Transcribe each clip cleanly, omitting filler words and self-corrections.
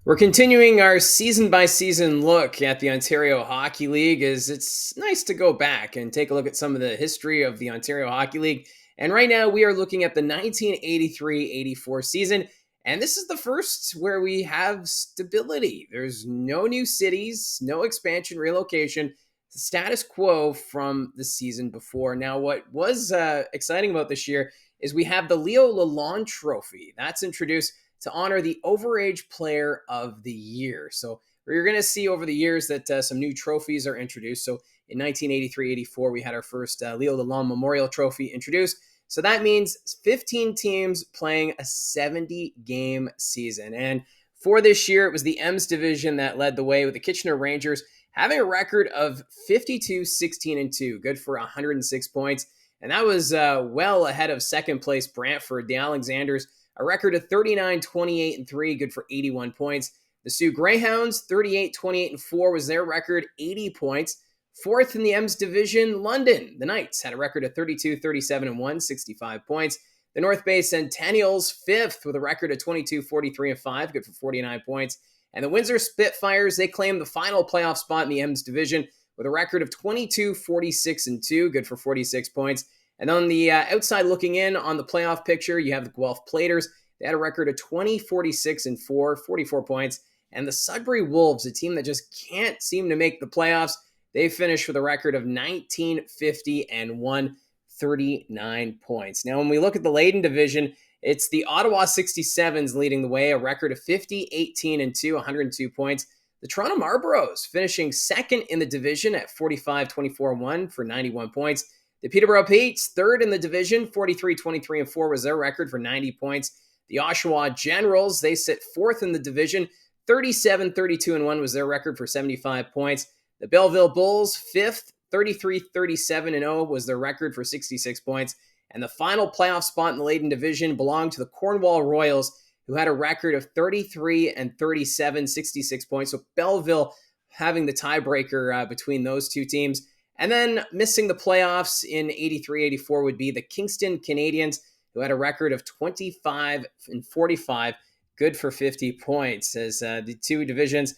We're continuing our season by season look at the Ontario Hockey League as it's nice to go back and take a look at some of the history of the Ontario Hockey League. And right now we are looking at the 1983-84 season, and this is the first where we have stability. There's no new cities, no expansion, relocation, status quo from the season before. Now, what was exciting about this year is we have the Leo Lalonde Trophy. That's introduced to honor the Overage Player of the Year. So you're going to see over the years that some new trophies are introduced. So in 1983-84, we had our first Leo Lalonde Memorial Trophy introduced. So that means 15 teams playing a 70-game season. And for this year, it was the M's division that led the way with the Kitchener Rangers having a record of 52-16-2, good for 106 points. And that was well ahead of second place Brantford. The Alexanders, a record of 39-28-3, good for 81 points. The Sioux Greyhounds, 38-28-4 was their record, 80 points. Fourth in the M's division, London. The Knights had a record of 32-37-1, 65 points. The North Bay Centennials, fifth with a record of 22-43-5, good for 49 points. And the Windsor Spitfires, they claimed the final playoff spot in the M's division with a record of 22-46-2, good for 46 points. And on the outside looking in on the playoff picture, you have the Guelph Platers. They had a record of 20-46-4, 44 points. And the Sudbury Wolves, a team that just can't seem to make the playoffs, they finished with a record of 19-50-1, 39 points. Now, when we look at the Leyden division, it's the Ottawa 67s leading the way, a record of 50-18-2, 102 points. The Toronto Marlboros finishing second in the division at 45-24-1 for 91 points. The Peterborough Petes, third in the division, 43-23-4 was their record for 90 points. The Oshawa Generals, they sit fourth in the division, 37-32-1 was their record for 75 points. The Belleville Bulls, fifth, 33-37-0 was their record for 66 points. And the final playoff spot in the Leyden division belonged to the Cornwall Royals, who had a record of 33-37, 66 points. So Belleville having the tiebreaker between those two teams. And then missing the playoffs in 83-84 would be the Kingston Canadians, who had a record of 25-45, good for 50 points. As the two divisions,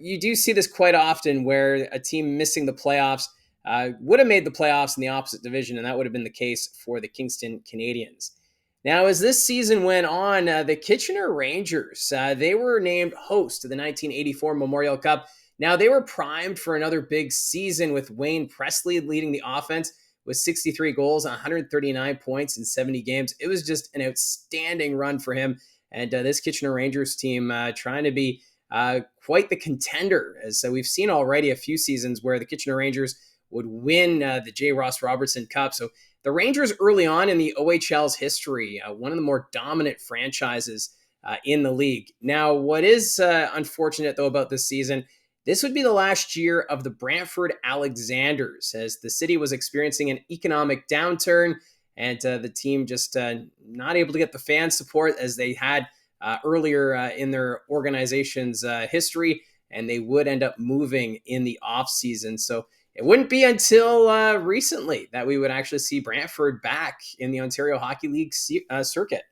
you do see this quite often where a team missing the playoffs would have made the playoffs in the opposite division, and that would have been the case for the Kingston Canadians. Now, as this season went on, the Kitchener Rangers, they were named host to the 1984 Memorial Cup. Now, they were primed for another big season with Wayne Presley leading the offense with 63 goals, 139 points in 70 games. It was just an outstanding run for him. And this Kitchener Rangers team trying to be quite the contender, as we've seen already a few seasons where the Kitchener Rangers would win the J. Ross Robertson Cup. So the Rangers early on in the OHL's history, one of the more dominant franchises in the league. Now, what is unfortunate, though, about this season, this would be the last year of the Brantford Alexanders, as the city was experiencing an economic downturn and the team just not able to get the fan support as they had earlier in their organization's history, and they would end up moving in the offseason. So it wouldn't be until recently that we would actually see Brantford back in the Ontario Hockey League circuit.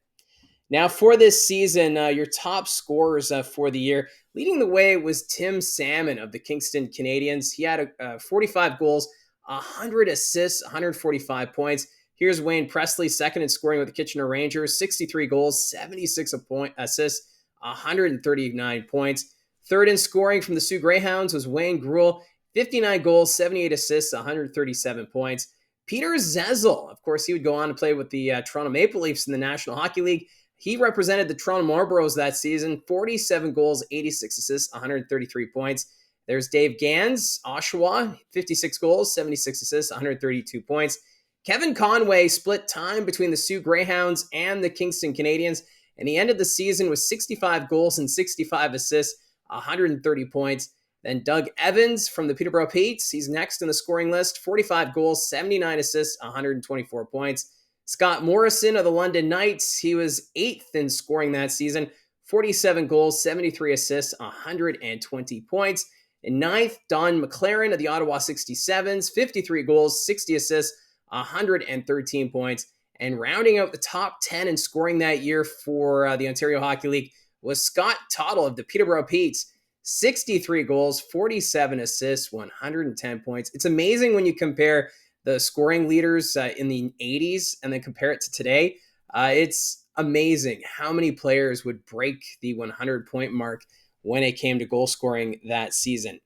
Now, for this season, your top scorers for the year, leading the way was Tim Salmon of the Kingston Canadians. He had 45 goals, 100 assists, 145 points. Here's Wayne Presley, second in scoring with the Kitchener Rangers, 63 goals, 76 assists, 139 points. Third in scoring from the Sioux Greyhounds was Wayne Gruel, 59 goals, 78 assists, 137 points. Peter Zezel, of course, he would go on to play with the Toronto Maple Leafs in the National Hockey League. He represented the Toronto Marlboros that season, 47 goals, 86 assists, 133 points. There's Dave Gans, Oshawa, 56 goals, 76 assists, 132 points. Kevin Conway split time between the Sioux Greyhounds and the Kingston Canadians, and he ended the season with 65 goals and 65 assists, 130 points. Then Doug Evans from the Peterborough Petes, he's next in the scoring list, 45 goals, 79 assists, 124 points. Scott Morrison of the London Knights, he was eighth in scoring that season, 47 goals, 73 assists, 120 points. In ninth, Don McLaren of the Ottawa 67s, 53 goals, 60 assists, 113 points. And rounding out the top 10 in scoring that year for the Ontario Hockey League was Scott Tottle of the Peterborough Petes. 63 goals, 47 assists, 110 points. It's amazing when you compare the scoring leaders in the 80s and then compare it to today. It's amazing how many players would break the 100-point mark when it came to goal scoring that season.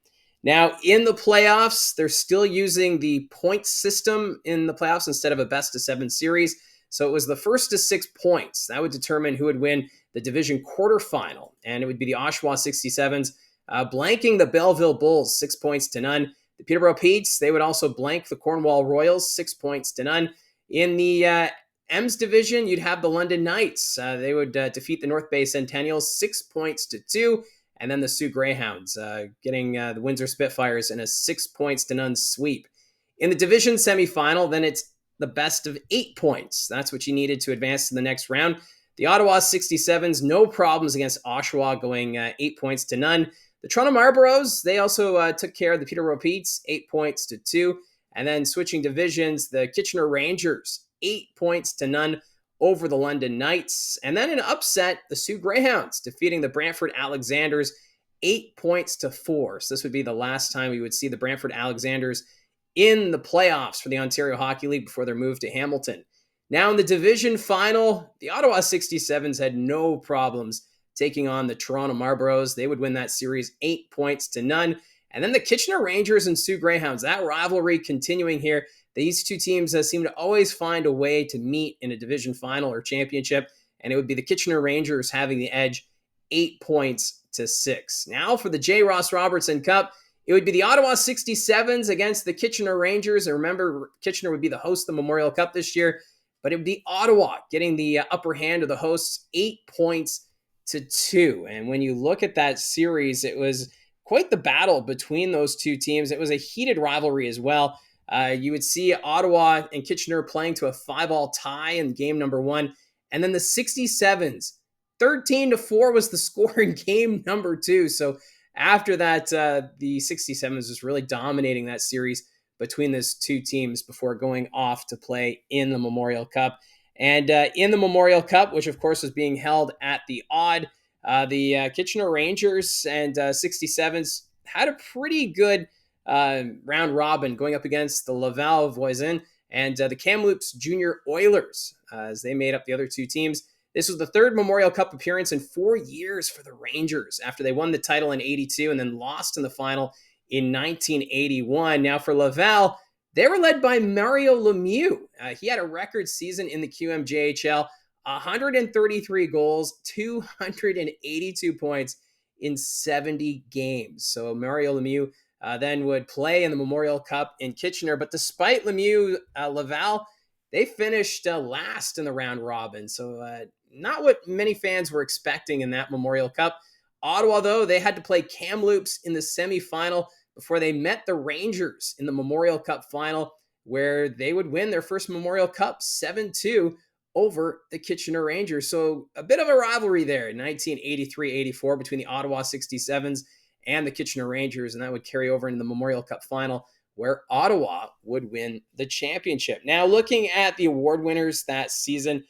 Now, in the playoffs, they're still using the point system in the playoffs instead of a best-of-7 series. So it was the first to 6 points. That would determine who would win the division quarterfinal. And it would be the Oshawa 67s blanking the Belleville Bulls 6 points to none. The Peterborough Petes, they would also blank the Cornwall Royals 6 points to none. In the Ems division, you'd have the London Knights. They would defeat the North Bay Centennials 6 points to 2. And then the Sioux Greyhounds getting the Windsor Spitfires in a 6 points to none sweep. In the division semifinal, then it's the best of 8 points. That's what you needed to advance to the next round. The Ottawa 67s, no problems against Oshawa, going 8 points to none. The Toronto Marlboros, they also took care of the Peterborough Petes, 8 points to 2. And then switching divisions, the Kitchener Rangers, 8 points to none over the London Knights. And then an upset, the Sioux Greyhounds defeating the Brantford Alexanders 8 points to 4. So this would be the last time we would see the Brantford Alexanders in the playoffs for the Ontario Hockey League before their move to Hamilton. Now in the division final, the Ottawa 67s had no problems taking on the Toronto Marlboros. They would win that series 8 points to none. And then the Kitchener Rangers and Sioux Greyhounds, that rivalry continuing here. These two teams seem to always find a way to meet in a division final or championship, and it would be the Kitchener Rangers having the edge 8 points to 6. Now for the J. Ross Robertson Cup, it would be the Ottawa 67s against the Kitchener Rangers. And remember, Kitchener would be the host of the Memorial Cup this year, but it would be Ottawa getting the upper hand of the hosts 8 points to 2. And when you look at that series, it was quite the battle between those two teams. It was a heated rivalry as well. You would see Ottawa and Kitchener playing to a 5-all tie in game number 1. And then the 67s, 13-4 was the score in game number 2. So after that, the 67s was really dominating that series between those two teams before going off to play in the Memorial Cup. And in the Memorial Cup, which of course was being held at the Odd, the Kitchener Rangers and 67s had a pretty good round robin going up against the Laval Voisin and the Kamloops Junior Oilers as they made up the other two teams. This was the third Memorial Cup appearance in 4 years for the Rangers after they won the title in 82 and then lost in the final in 1981. Now for Laval, they were led by Mario Lemieux. He had a record season in the QMJHL, 133 goals, 282 points in 70 games. So Mario Lemieux then would play in the Memorial Cup in Kitchener. But despite Lemieux, Laval, they finished last in the round robin. So not what many fans were expecting in that Memorial Cup. Ottawa, though, they had to play Kamloops in the semifinal before they met the Rangers in the Memorial Cup final, where they would win their first Memorial Cup 7-2 over the Kitchener Rangers. So a bit of a rivalry there in 1983-84 between the Ottawa 67s and the Kitchener Rangers, and that would carry over into the Memorial Cup final, where Ottawa would win the championship. Now, looking at the award winners that season,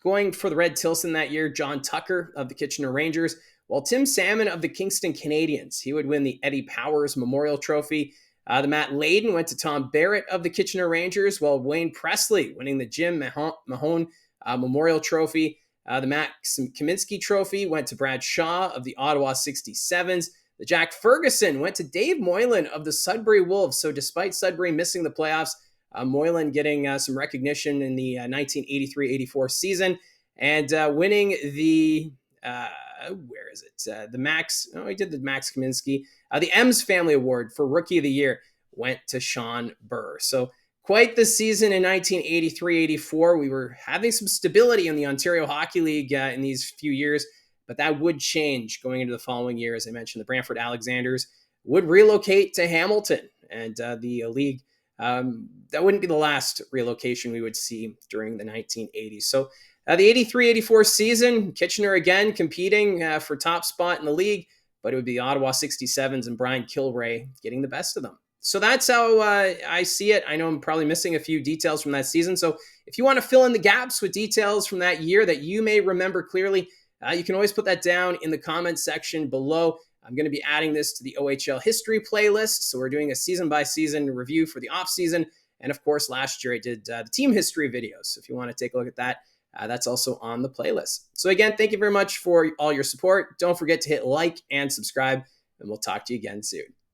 going for the Red Tilson that year, John Tucker of the Kitchener Rangers, while Tim Salmon of the Kingston Canadians, he would win the Eddie Powers Memorial Trophy. The Matt Layden went to Tom Barrett of the Kitchener Rangers, while Wayne Presley winning the Jim Mahone Memorial Trophy. The Max Kaminsky Trophy went to Brad Shaw of the Ottawa 67s. The Jack Ferguson went to Dave Moylan of the Sudbury Wolves. So despite Sudbury missing the playoffs, Moylan getting some recognition in the 1983-84 season and winning the, where is it? The Max, he did the Max Kaminsky. The Ems Family Award for Rookie of the Year went to Sean Burr. So quite the season in 1983-84. We were having some stability in the Ontario Hockey League in these few years, but that would change going into the following year. As I mentioned, the Brantford Alexanders would relocate to Hamilton, and the league, that wouldn't be the last relocation we would see during the 1980s. So the 83-84 season, Kitchener again competing for top spot in the league, but it would be the Ottawa 67s and Brian Kilray getting the best of them. So that's how I see it. I know I'm probably missing a few details from that season. So if you want to fill in the gaps with details from that year that you may remember clearly, you can always put that down in the comments section below. I'm going to be adding this to the OHL History playlist. So we're doing a season by season review for the off season. And of course, last year I did the team history videos. So if you want to take a look at that, that's also on the playlist. So again, thank you very much for all your support. Don't forget to hit like and subscribe, and we'll talk to you again soon.